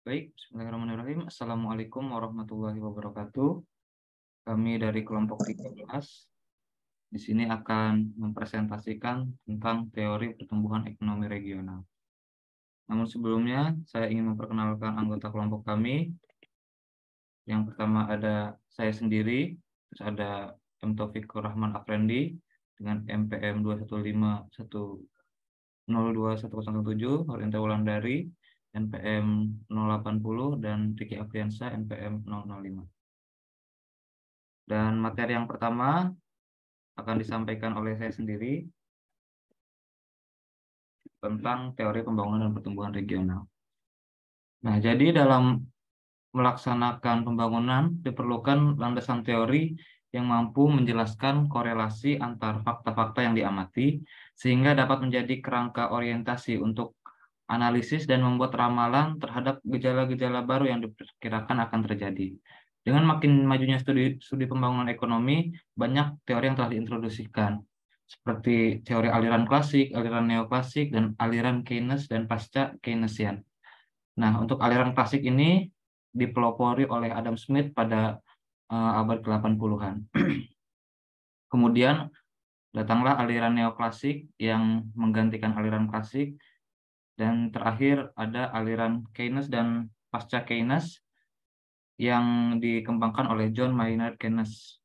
Baik, bismillahirrahmanirrahim. Assalamualaikum warahmatullahi wabarakatuh. Kami dari kelompok 13 di sini akan mempresentasikan tentang teori pertumbuhan ekonomi regional. Namun sebelumnya, saya ingin memperkenalkan anggota kelompok kami. Yang pertama ada saya sendiri, terus ada M. Taufikur Rahman Afrendi dengan MPM 215102107, Horinta Wulandari NPM 080, dan Riki Afriansa NPM 005. Dan materi yang pertama akan disampaikan oleh saya sendiri tentang teori pembangunan dan pertumbuhan regional. Nah, jadi dalam melaksanakan pembangunan diperlukan landasan teori yang mampu menjelaskan korelasi antar fakta-fakta yang diamati sehingga dapat menjadi kerangka orientasi untuk analisis dan membuat ramalan terhadap gejala-gejala baru yang diperkirakan akan terjadi. Dengan makin majunya studi pembangunan ekonomi, banyak teori yang telah diintroduksikan, seperti teori aliran klasik, aliran neoklasik, dan aliran Keynes dan pasca Keynesian. Nah, untuk aliran klasik ini dipelopori oleh Adam Smith pada abad ke-80-an. Kemudian datanglah aliran neoklasik yang menggantikan aliran klasik, dan terakhir ada aliran Keynes dan pasca Keynes yang dikembangkan oleh John Maynard Keynes.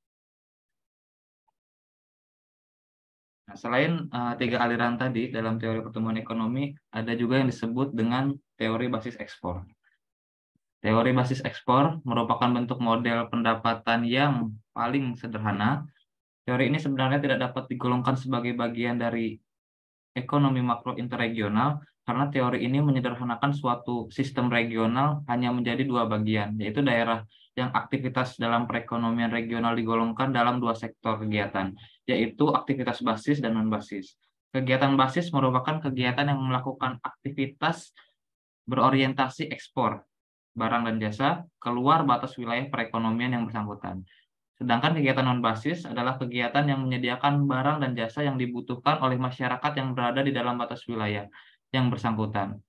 Nah, selain tiga aliran tadi dalam teori pertumbuhan ekonomi, ada juga yang disebut dengan teori basis ekspor. Teori basis ekspor merupakan bentuk model pendapatan yang paling sederhana. Teori ini sebenarnya tidak dapat digolongkan sebagai bagian dari ekonomi makro interregional karena teori ini menyederhanakan suatu sistem regional hanya menjadi dua bagian, yaitu daerah yang aktivitas dalam perekonomian regional digolongkan dalam dua sektor kegiatan, yaitu aktivitas basis dan non-basis. Kegiatan basis merupakan kegiatan yang melakukan aktivitas berorientasi ekspor barang dan jasa keluar batas wilayah perekonomian yang bersangkutan. Sedangkan kegiatan non-basis adalah kegiatan yang menyediakan barang dan jasa yang dibutuhkan oleh masyarakat yang berada di dalam batas wilayah yang bersangkutan.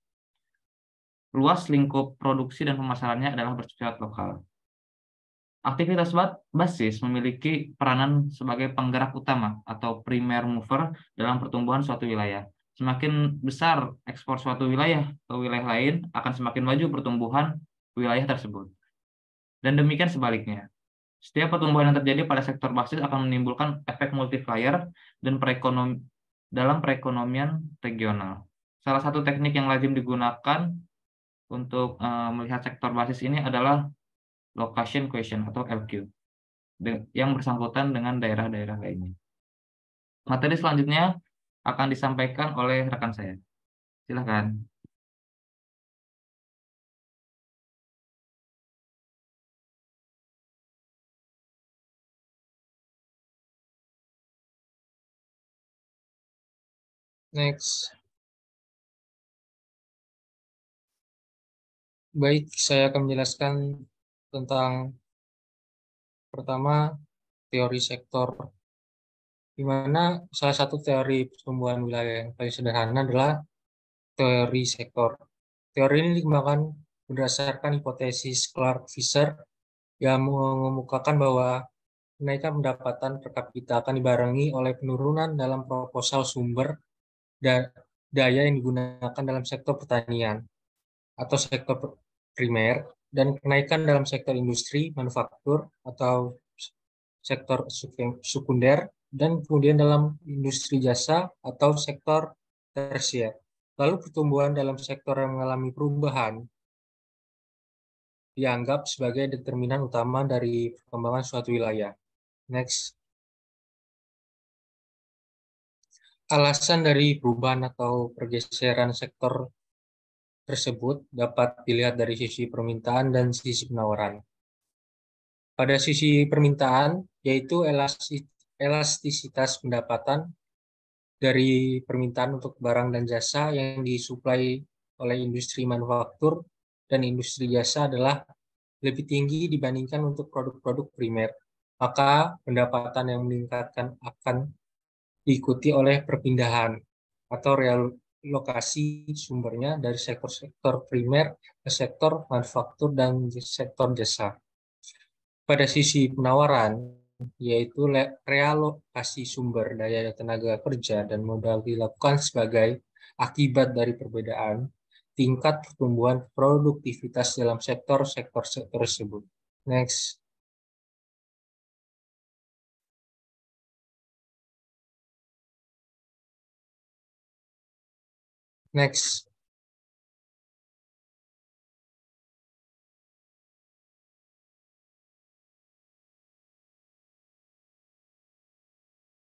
Luas lingkup produksi dan pemasarannya adalah bersifat lokal. Aktivitas basis memiliki peranan sebagai penggerak utama atau primer mover dalam pertumbuhan suatu wilayah. Semakin besar ekspor suatu wilayah ke wilayah lain, akan semakin maju pertumbuhan wilayah tersebut. Dan demikian sebaliknya. Setiap pertumbuhan yang terjadi pada sektor basis akan menimbulkan efek multiplier dan dalam perekonomian regional. Salah satu teknik yang lazim digunakan untuk melihat sektor basis ini adalah location question atau LQ yang bersangkutan dengan daerah-daerah lainnya. Materi selanjutnya akan disampaikan oleh rekan saya. Silakan. Next. Baik, saya akan menjelaskan tentang pertama teori sektor, di mana salah satu teori pertumbuhan wilayah yang paling sederhana adalah teori sektor. Teori ini dikembangkan berdasarkan hipotesis Clark-Fisher yang mengemukakan bahwa kenaikan pendapatan per kapita akan dibarengi oleh penurunan dalam proposal sumber daya yang digunakan dalam sektor pertanian atau sektor primer, dan kenaikan dalam sektor industri, manufaktur, atau sektor sekunder, dan kemudian dalam industri jasa atau sektor tersier. Lalu pertumbuhan dalam sektor yang mengalami perubahan dianggap sebagai determinan utama dari perkembangan suatu wilayah. Next. Alasan dari perubahan atau pergeseran sektor tersebut dapat dilihat dari sisi permintaan dan sisi penawaran. Pada sisi permintaan, yaitu elastisitas pendapatan dari permintaan untuk barang dan jasa yang disuplai oleh industri manufaktur dan industri jasa adalah lebih tinggi dibandingkan untuk produk-produk primer. Maka pendapatan yang meningkatkan akan diikuti oleh perpindahan atau lokasi sumbernya dari sektor-sektor primer ke sektor manufaktur dan sektor jasa. Pada sisi penawaran, yaitu realokasi sumber daya tenaga kerja dan modal dilakukan sebagai akibat dari perbedaan tingkat pertumbuhan produktivitas dalam sektor-sektor tersebut. Next. Next.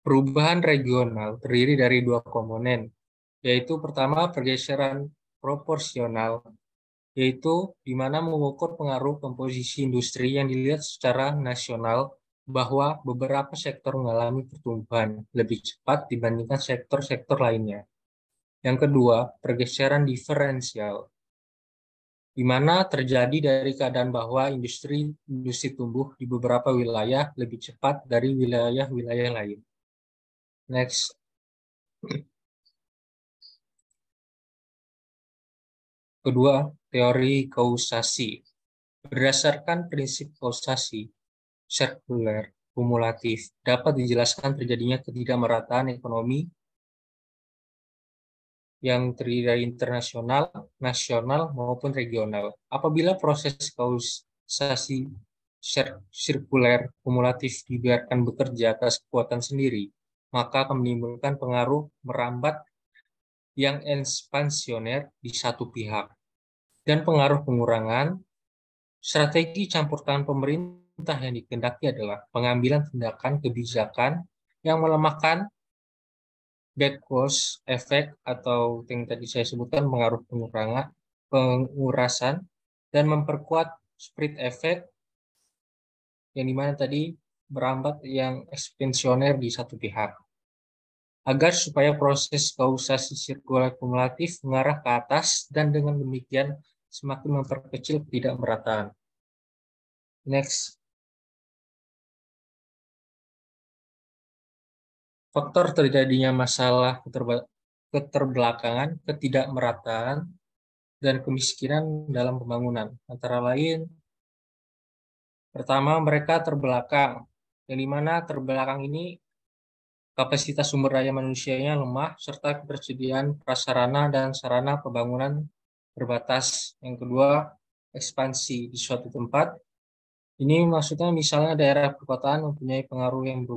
Perubahan regional terdiri dari dua komponen, yaitu pertama pergeseran proporsional, yaitu di mana mengukur pengaruh komposisi industri yang dilihat secara nasional bahwa beberapa sektor mengalami pertumbuhan lebih cepat dibandingkan sektor-sektor lainnya. Yang kedua, pergeseran diferensial, di mana terjadi dari keadaan bahwa industri tumbuh di beberapa wilayah lebih cepat dari wilayah-wilayah lain. Next. Kedua, teori kausasi. Berdasarkan prinsip kausasi sirkuler kumulatif, dapat dijelaskan terjadinya ketidakmerataan ekonomi yang terdiri dari internasional, nasional, maupun regional. Apabila proses kausasi sirkuler kumulatif dibiarkan bekerja atas kekuatan sendiri, maka akan menimbulkan pengaruh merambat yang ekspansioner di satu pihak dan pengaruh pengurangan. Strategi campur tangan pemerintah yang dikehendaki adalah pengambilan tindakan kebijakan yang melemahkan backward effect atau yang tadi saya sebutkan pengaruh pengurasan dan memperkuat spread effect yang dimana tadi berambat yang ekspansioner di satu pihak agar supaya proses kausasi sirkular kumulatif mengarah ke atas dan dengan demikian semakin memperkecil ketidakmerataan. Next. Faktor terjadinya masalah keterbelakangan, ketidakmerataan, dan kemiskinan dalam pembangunan. Antara lain, pertama mereka terbelakang, yang dimana terbelakang ini kapasitas sumber daya manusianya lemah, serta ketersediaan prasarana dan sarana pembangunan terbatas. Yang kedua, ekspansi di suatu tempat. Ini maksudnya misalnya daerah perkotaan mempunyai pengaruh yang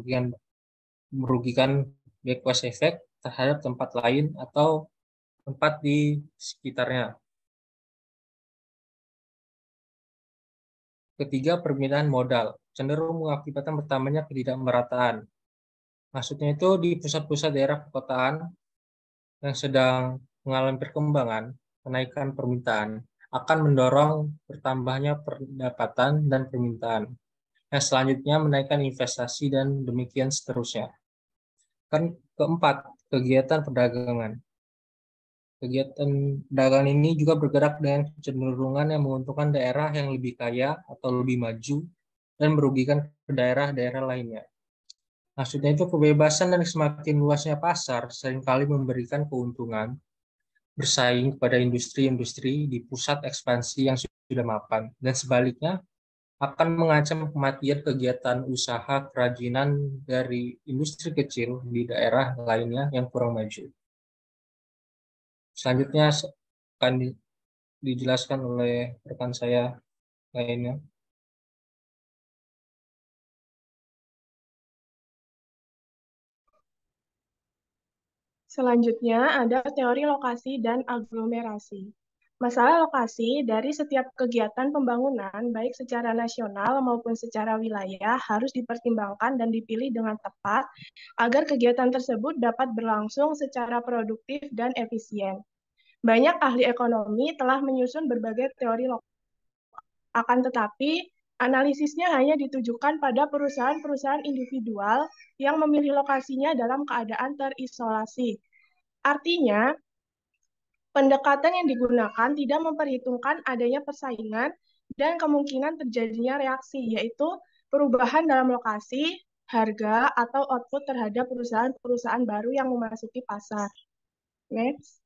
merugikan backward effect terhadap tempat lain atau tempat di sekitarnya. Ketiga, permintaan modal cenderung mengakibatkan bertambahnya ketidakmerataan. Maksudnya itu di pusat-pusat daerah perkotaan yang sedang mengalami perkembangan, kenaikan permintaan akan mendorong bertambahnya pendapatan dan permintaan. Yang selanjutnya menaikkan investasi dan demikian seterusnya. Keempat, kegiatan perdagangan. Kegiatan perdagangan ini juga bergerak dengan kecenderungan yang menguntungkan daerah yang lebih kaya atau lebih maju dan merugikan ke daerah-daerah lainnya. Maksudnya itu kebebasan dan semakin luasnya pasar seringkali memberikan keuntungan bersaing kepada industri-industri di pusat ekspansi yang sudah mapan, dan sebaliknya akan mengancam kematian kegiatan usaha kerajinan dari industri kecil di daerah lainnya yang kurang maju. Selanjutnya akan dijelaskan oleh rekan saya lainnya. Selanjutnya ada teori lokasi dan aglomerasi. Masalah lokasi dari setiap kegiatan pembangunan, baik secara nasional maupun secara wilayah, harus dipertimbangkan dan dipilih dengan tepat agar kegiatan tersebut dapat berlangsung secara produktif dan efisien. Banyak ahli ekonomi telah menyusun berbagai teori lokasi. Akan tetapi, analisisnya hanya ditujukan pada perusahaan-perusahaan individual yang memilih lokasinya dalam keadaan terisolasi. Artinya, pendekatan yang digunakan tidak memperhitungkan adanya persaingan dan kemungkinan terjadinya reaksi, yaitu perubahan dalam lokasi, harga, atau output terhadap perusahaan-perusahaan baru yang memasuki pasar. Next.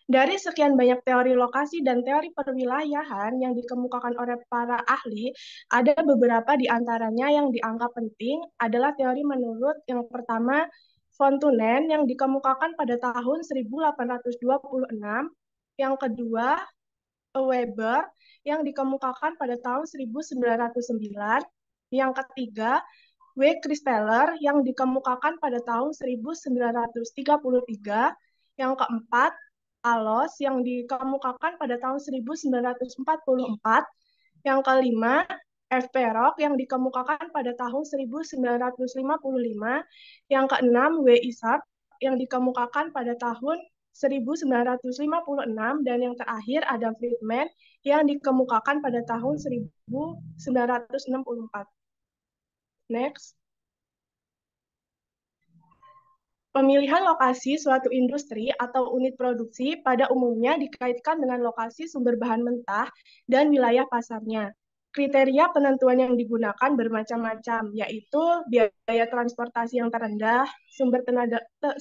Dari sekian banyak teori lokasi dan teori perwilayahan yang dikemukakan oleh para ahli, ada beberapa di antaranya yang dianggap penting adalah teori menurut yang pertama von Thunen yang dikemukakan pada tahun 1826, yang kedua Weber yang dikemukakan pada tahun 1909, yang ketiga W. Christeller yang dikemukakan pada tahun 1933, yang keempat Alos yang dikemukakan pada tahun 1944, yang kelima F. Perrock yang dikemukakan pada tahun 1955, yang keenam W. Isaac yang dikemukakan pada tahun 1956, dan yang terakhir Adam Friedman yang dikemukakan pada tahun 1964. Next. Pemilihan lokasi suatu industri atau unit produksi pada umumnya dikaitkan dengan lokasi sumber bahan mentah dan wilayah pasarnya. Kriteria penentuan yang digunakan bermacam-macam, yaitu biaya transportasi yang terendah,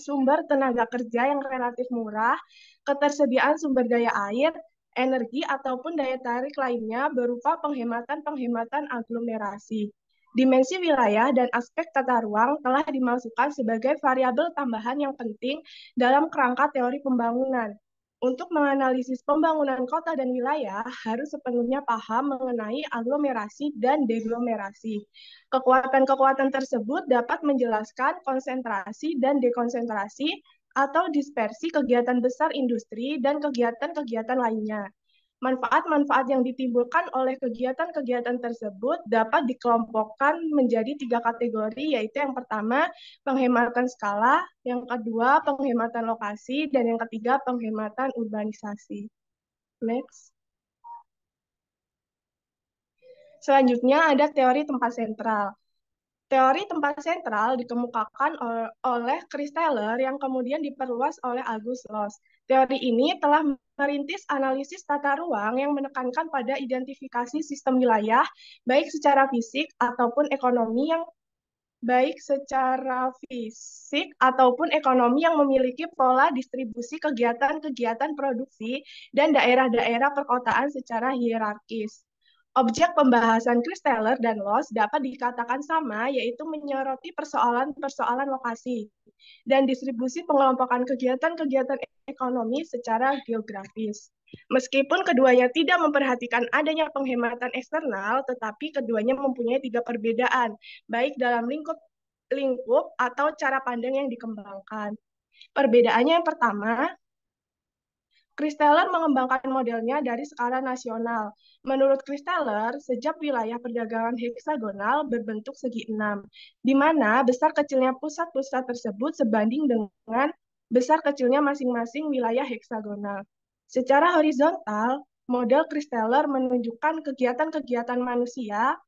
sumber tenaga kerja yang relatif murah, ketersediaan sumber daya air, energi, ataupun daya tarik lainnya berupa penghematan-penghematan aglomerasi. Dimensi wilayah dan aspek tata ruang telah dimasukkan sebagai variabel tambahan yang penting dalam kerangka teori pembangunan. Untuk menganalisis pembangunan kota dan wilayah, harus sepenuhnya paham mengenai aglomerasi dan deglomerasi. Kekuatan-kekuatan tersebut dapat menjelaskan konsentrasi dan dekonsentrasi atau dispersi kegiatan besar industri dan kegiatan-kegiatan lainnya. Manfaat-manfaat yang ditimbulkan oleh kegiatan-kegiatan tersebut dapat dikelompokkan menjadi 3 kategori, yaitu yang pertama, penghematan skala, yang kedua, penghematan lokasi, dan yang ketiga, penghematan urbanisasi. Next. Selanjutnya ada teori tempat sentral. Teori tempat sentral dikemukakan oleh Christeller yang kemudian diperluas oleh August Loss. Teori ini telah merintis analisis tata ruang yang menekankan pada identifikasi sistem wilayah, baik secara fisik ataupun ekonomi yang memiliki pola distribusi kegiatan-kegiatan produksi dan daerah-daerah perkotaan secara hierarkis. Objek pembahasan Christeller dan Loss dapat dikatakan sama, yaitu menyoroti persoalan-persoalan lokasi dan distribusi pengelompokan kegiatan-kegiatan ekonomi secara geografis. Meskipun keduanya tidak memperhatikan adanya penghematan eksternal, tetapi keduanya mempunyai 3 perbedaan, baik dalam lingkup atau cara pandang yang dikembangkan. Perbedaannya yang pertama, Christeller mengembangkan modelnya dari skala nasional. Menurut Christeller, sejak wilayah perdagangan heksagonal berbentuk segi 6, di mana besar kecilnya pusat-pusat tersebut sebanding dengan besar kecilnya masing-masing wilayah heksagonal. Secara horizontal, model Christeller menunjukkan kegiatan-kegiatan manusia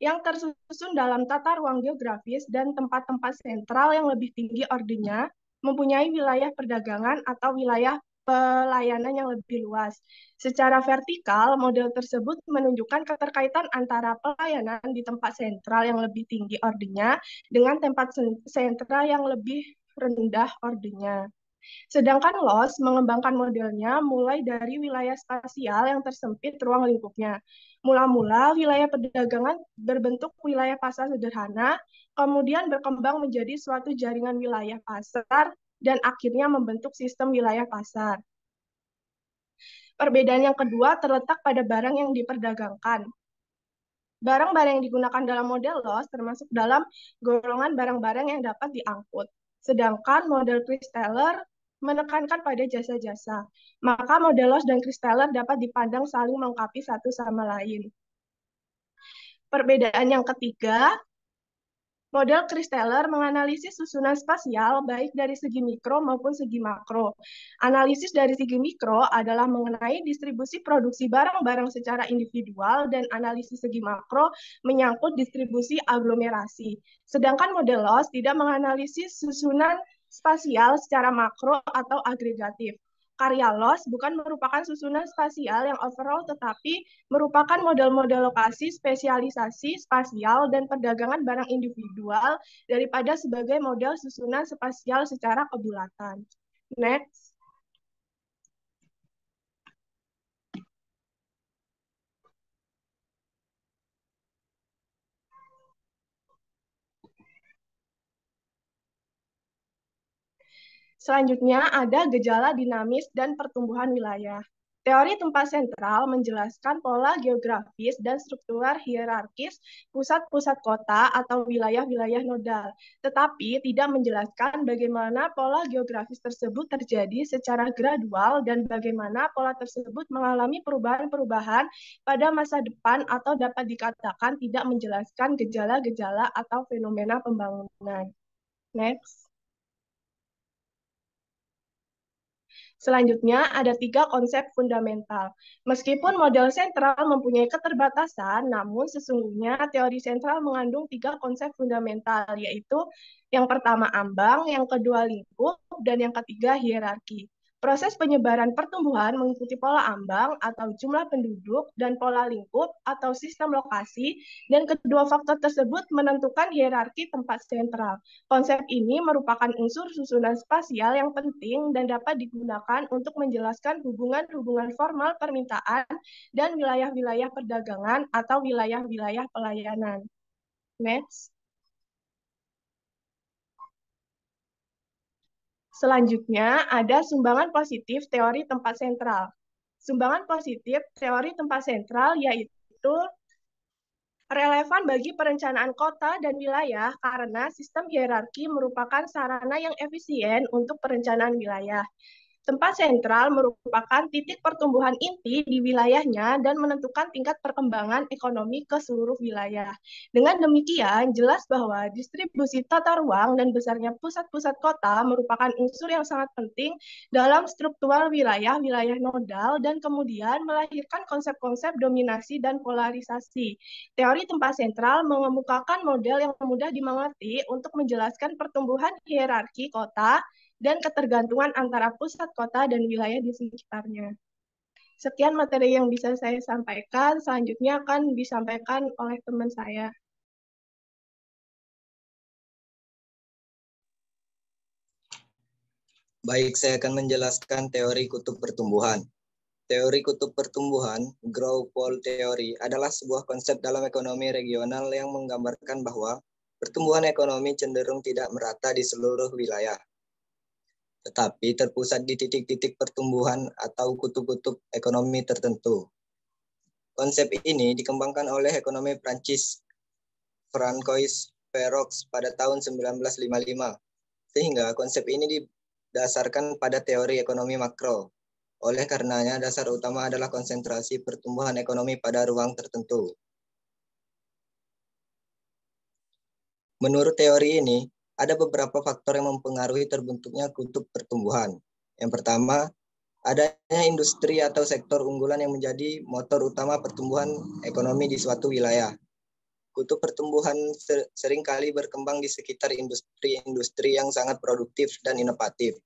yang tersusun dalam tata ruang geografis dan tempat-tempat sentral yang lebih tinggi ordenya, mempunyai wilayah perdagangan atau wilayah pelayanan yang lebih luas. Secara vertikal, model tersebut menunjukkan keterkaitan antara pelayanan di tempat sentral yang lebih tinggi ordenya dengan tempat sentral yang lebih rendah ordenya. Sedangkan Loss mengembangkan modelnya mulai dari wilayah spasial yang tersempit ruang lingkupnya. Mula-mula wilayah perdagangan berbentuk wilayah pasar sederhana, kemudian berkembang menjadi suatu jaringan wilayah pasar, dan akhirnya membentuk sistem wilayah pasar. Perbedaan yang kedua terletak pada barang yang diperdagangkan. Barang-barang yang digunakan dalam model Loss termasuk dalam golongan barang-barang yang dapat diangkut. Sedangkan model Christeller menekankan pada jasa-jasa. Maka model Loss dan Christeller dapat dipandang saling melengkapi satu sama lain. Perbedaan yang ketiga, model Christeller menganalisis susunan spasial baik dari segi mikro maupun segi makro. Analisis dari segi mikro adalah mengenai distribusi produksi barang-barang secara individual, dan analisis segi makro menyangkut distribusi aglomerasi. Sedangkan model Loss tidak menganalisis susunan spasial secara makro atau agregatif. Karya Loss bukan merupakan susunan spasial yang overall, tetapi merupakan model-model lokasi, spesialisasi spasial, dan perdagangan barang individual daripada sebagai model susunan spasial secara kebulatan. Next. Selanjutnya ada gejala dinamis dan pertumbuhan wilayah. Teori tempat sentral menjelaskan pola geografis dan struktural hierarkis pusat-pusat kota atau wilayah-wilayah nodal, tetapi tidak menjelaskan bagaimana pola geografis tersebut terjadi secara gradual dan bagaimana pola tersebut mengalami perubahan-perubahan pada masa depan atau dapat dikatakan tidak menjelaskan gejala-gejala atau fenomena pembangunan. Next. Selanjutnya, ada 3 konsep fundamental. Meskipun model sentral mempunyai keterbatasan, namun sesungguhnya teori sentral mengandung 3 konsep fundamental, yaitu yang pertama ambang, yang kedua lingkup, dan yang ketiga hierarki. Proses penyebaran pertumbuhan mengikuti pola ambang atau jumlah penduduk dan pola lingkup atau sistem lokasi, dan kedua faktor tersebut menentukan hierarki tempat sentral. Konsep ini merupakan unsur susunan spasial yang penting dan dapat digunakan untuk menjelaskan hubungan-hubungan formal permintaan dan wilayah-wilayah perdagangan atau wilayah-wilayah pelayanan. Next. Selanjutnya, ada sumbangan positif teori tempat sentral. Sumbangan positif teori tempat sentral yaitu relevan bagi perencanaan kota dan wilayah karena sistem hierarki merupakan sarana yang efisien untuk perencanaan wilayah. Tempat sentral merupakan titik pertumbuhan inti di wilayahnya dan menentukan tingkat perkembangan ekonomi ke seluruh wilayah. Dengan demikian, jelas bahwa distribusi tata ruang dan besarnya pusat-pusat kota merupakan unsur yang sangat penting dalam struktural wilayah-wilayah nodal dan kemudian melahirkan konsep-konsep dominasi dan polarisasi. Teori tempat sentral mengemukakan model yang mudah dimengerti untuk menjelaskan pertumbuhan hierarki kota dan ketergantungan antara pusat kota dan wilayah di sekitarnya. Sekian materi yang bisa saya sampaikan, selanjutnya akan disampaikan oleh teman saya. Baik, saya akan menjelaskan teori kutub pertumbuhan. Teori kutub pertumbuhan, Growth Pole Theory, adalah sebuah konsep dalam ekonomi regional yang menggambarkan bahwa pertumbuhan ekonomi cenderung tidak merata di seluruh wilayah, tetapi terpusat di titik-titik pertumbuhan atau kutub-kutub ekonomi tertentu. Konsep ini dikembangkan oleh ekonomi Prancis Francois Perroux pada tahun 1955, sehingga konsep ini didasarkan pada teori ekonomi makro. Oleh karenanya, dasar utama adalah konsentrasi pertumbuhan ekonomi pada ruang tertentu. Menurut teori ini, ada beberapa faktor yang mempengaruhi terbentuknya kutub pertumbuhan. Yang pertama, adanya industri atau sektor unggulan yang menjadi motor utama pertumbuhan ekonomi di suatu wilayah. Kutub pertumbuhan seringkali berkembang di sekitar industri-industri yang sangat produktif dan inovatif,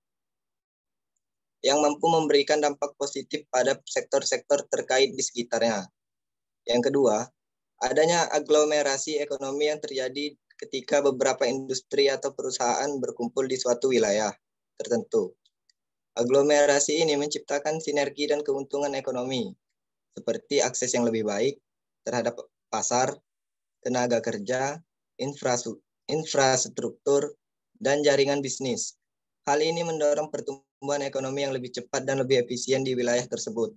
yang mampu memberikan dampak positif pada sektor-sektor terkait di sekitarnya. Yang kedua, adanya aglomerasi ekonomi yang terjadi ketika beberapa industri atau perusahaan berkumpul di suatu wilayah tertentu. Aglomerasi ini menciptakan sinergi dan keuntungan ekonomi, seperti akses yang lebih baik terhadap pasar, tenaga kerja, infrastruktur, dan jaringan bisnis. Hal ini mendorong pertumbuhan ekonomi yang lebih cepat dan lebih efisien di wilayah tersebut.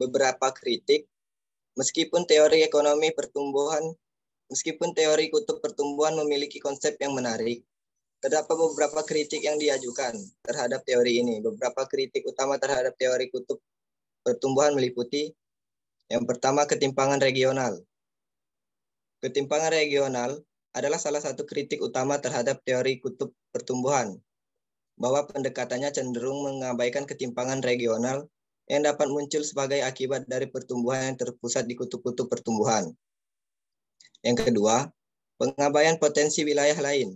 Beberapa kritik, meskipun teori kutub pertumbuhan memiliki konsep yang menarik, terdapat beberapa kritik yang diajukan terhadap teori ini. Beberapa kritik utama terhadap teori kutub pertumbuhan meliputi: yang pertama, ketimpangan regional. Ketimpangan regional adalah salah satu kritik utama terhadap teori kutub pertumbuhan, bahwa pendekatannya cenderung mengabaikan ketimpangan regional yang dapat muncul sebagai akibat dari pertumbuhan yang terpusat di kutub-kutub pertumbuhan. Yang kedua, pengabaian potensi wilayah lain.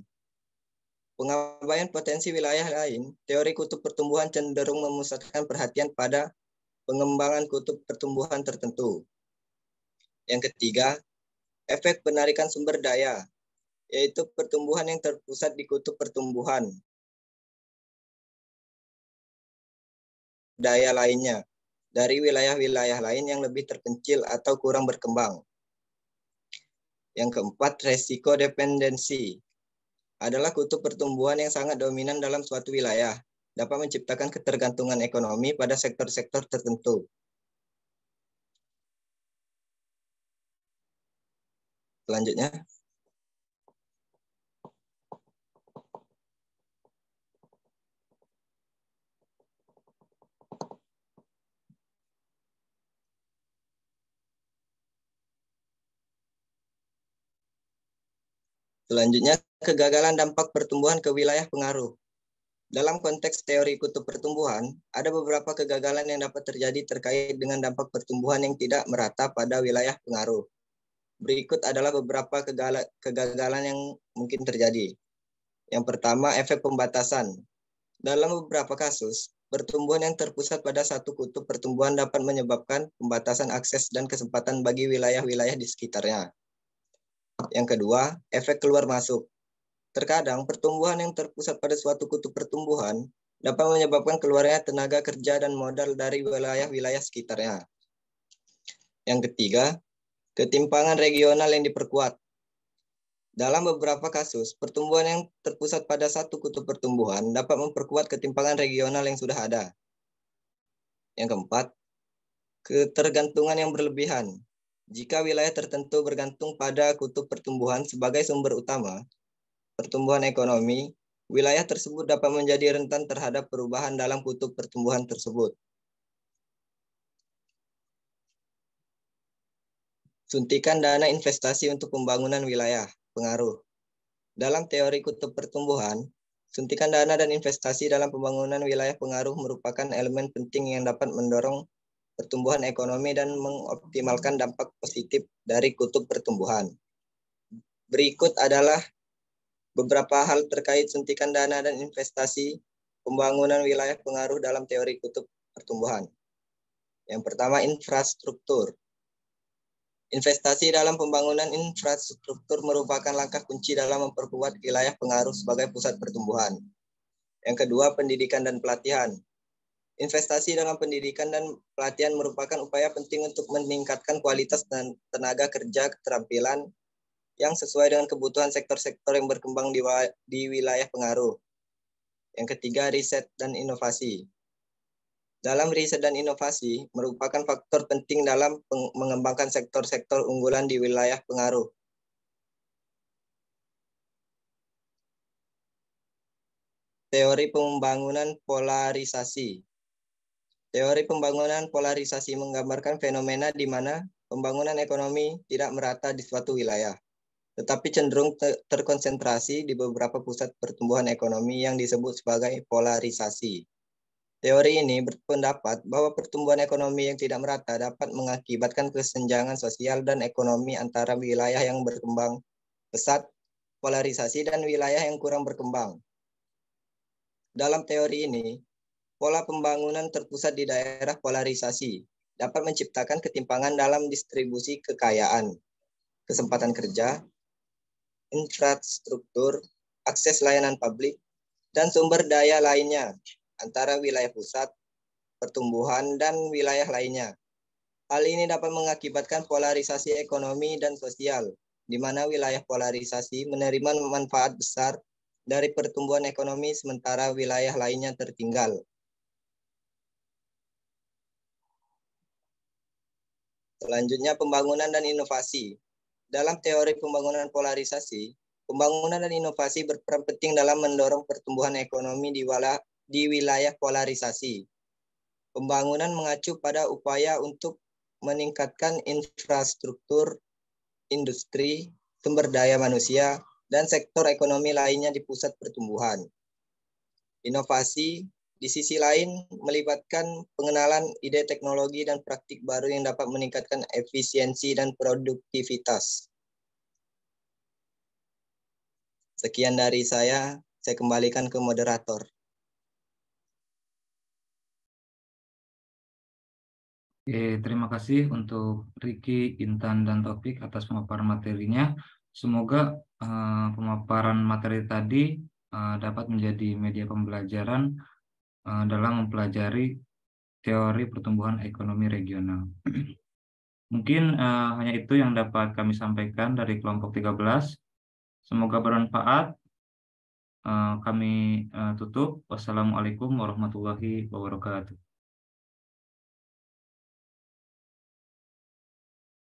Pengabaian potensi wilayah lain, teori kutub pertumbuhan cenderung memusatkan perhatian pada pengembangan kutub pertumbuhan tertentu. Yang ketiga, efek penarikan sumber daya, yaitu pertumbuhan yang terpusat di kutub pertumbuhan. Daya lainnya dari wilayah-wilayah lain yang lebih terpencil atau kurang berkembang. Yang keempat, resiko dependensi. adalah kutub pertumbuhan yang sangat dominan dalam suatu wilayah, dapat menciptakan ketergantungan ekonomi pada sektor-sektor tertentu. Selanjutnya, kegagalan dampak pertumbuhan ke wilayah pengaruh. Dalam konteks teori kutub pertumbuhan, ada beberapa kegagalan yang dapat terjadi terkait dengan dampak pertumbuhan yang tidak merata pada wilayah pengaruh. Berikut adalah beberapa kegagalan yang mungkin terjadi. Yang pertama, efek pembatasan. Dalam beberapa kasus, pertumbuhan yang terpusat pada satu kutub pertumbuhan dapat menyebabkan pembatasan akses dan kesempatan bagi wilayah-wilayah di sekitarnya. Yang kedua, efek keluar masuk. Terkadang pertumbuhan yang terpusat pada suatu kutub pertumbuhan dapat menyebabkan keluarnya tenaga kerja dan modal dari wilayah-wilayah sekitarnya. Yang ketiga, ketimpangan regional yang diperkuat. Dalam beberapa kasus, pertumbuhan yang terpusat pada satu kutub pertumbuhan dapat memperkuat ketimpangan regional yang sudah ada. Yang keempat, ketergantungan yang berlebihan. Jika wilayah tertentu bergantung pada kutub pertumbuhan sebagai sumber utama pertumbuhan ekonomi, wilayah tersebut dapat menjadi rentan terhadap perubahan dalam kutub pertumbuhan tersebut. Suntikan dana investasi untuk pembangunan wilayah, pengaruh. Dalam teori kutub pertumbuhan, suntikan dana dan investasi dalam pembangunan wilayah pengaruh merupakan elemen penting yang dapat mendorong pertumbuhan ekonomi dan mengoptimalkan dampak positif dari kutub pertumbuhan. Berikut adalah beberapa hal terkait suntikan dana dan investasi pembangunan wilayah pengaruh dalam teori kutub pertumbuhan. Yang pertama, infrastruktur. Investasi dalam pembangunan infrastruktur merupakan langkah kunci dalam memperkuat wilayah pengaruh sebagai pusat pertumbuhan. Yang kedua, pendidikan dan pelatihan. Investasi dalam pendidikan dan pelatihan merupakan upaya penting untuk meningkatkan kualitas dan tenaga kerja keterampilan yang sesuai dengan kebutuhan sektor-sektor yang berkembang di wilayah pengaruh. Yang ketiga, riset dan inovasi. Dalam riset dan inovasi merupakan faktor penting dalam mengembangkan sektor-sektor unggulan di wilayah pengaruh. Teori pembangunan polarisasi. Teori pembangunan polarisasi menggambarkan fenomena di mana pembangunan ekonomi tidak merata di suatu wilayah, tetapi cenderung terkonsentrasi di beberapa pusat pertumbuhan ekonomi yang disebut sebagai polarisasi. Teori ini berpendapat bahwa pertumbuhan ekonomi yang tidak merata dapat mengakibatkan kesenjangan sosial dan ekonomi antara wilayah yang berkembang pesat, polarisasi, dan wilayah yang kurang berkembang. Dalam teori ini, pola pembangunan terpusat di daerah polarisasi dapat menciptakan ketimpangan dalam distribusi kekayaan, kesempatan kerja, infrastruktur, akses layanan publik, dan sumber daya lainnya antara wilayah pusat, pertumbuhan, dan wilayah lainnya. Hal ini dapat mengakibatkan polarisasi ekonomi dan sosial, di mana wilayah polarisasi menerima manfaat besar dari pertumbuhan ekonomi sementara wilayah lainnya tertinggal. Selanjutnya, pembangunan dan inovasi. Dalam teori pembangunan polarisasi, pembangunan dan inovasi berperan penting dalam mendorong pertumbuhan ekonomi di wilayah polarisasi. Pembangunan mengacu pada upaya untuk meningkatkan infrastruktur, industri, sumber daya manusia, dan sektor ekonomi lainnya di pusat pertumbuhan. Inovasi, di sisi lain, melibatkan pengenalan ide teknologi dan praktik baru yang dapat meningkatkan efisiensi dan produktivitas. Sekian dari saya kembalikan ke moderator. Oke, terima kasih untuk Ricky, Intan, dan Taufik atas pemaparan materinya. Semoga pemaparan materi tadi dapat menjadi media pembelajaran dalam mempelajari teori pertumbuhan ekonomi regional. Mungkin hanya itu yang dapat kami sampaikan dari kelompok 13. Semoga bermanfaat. kami tutup. Wassalamualaikum warahmatullahi wabarakatuh.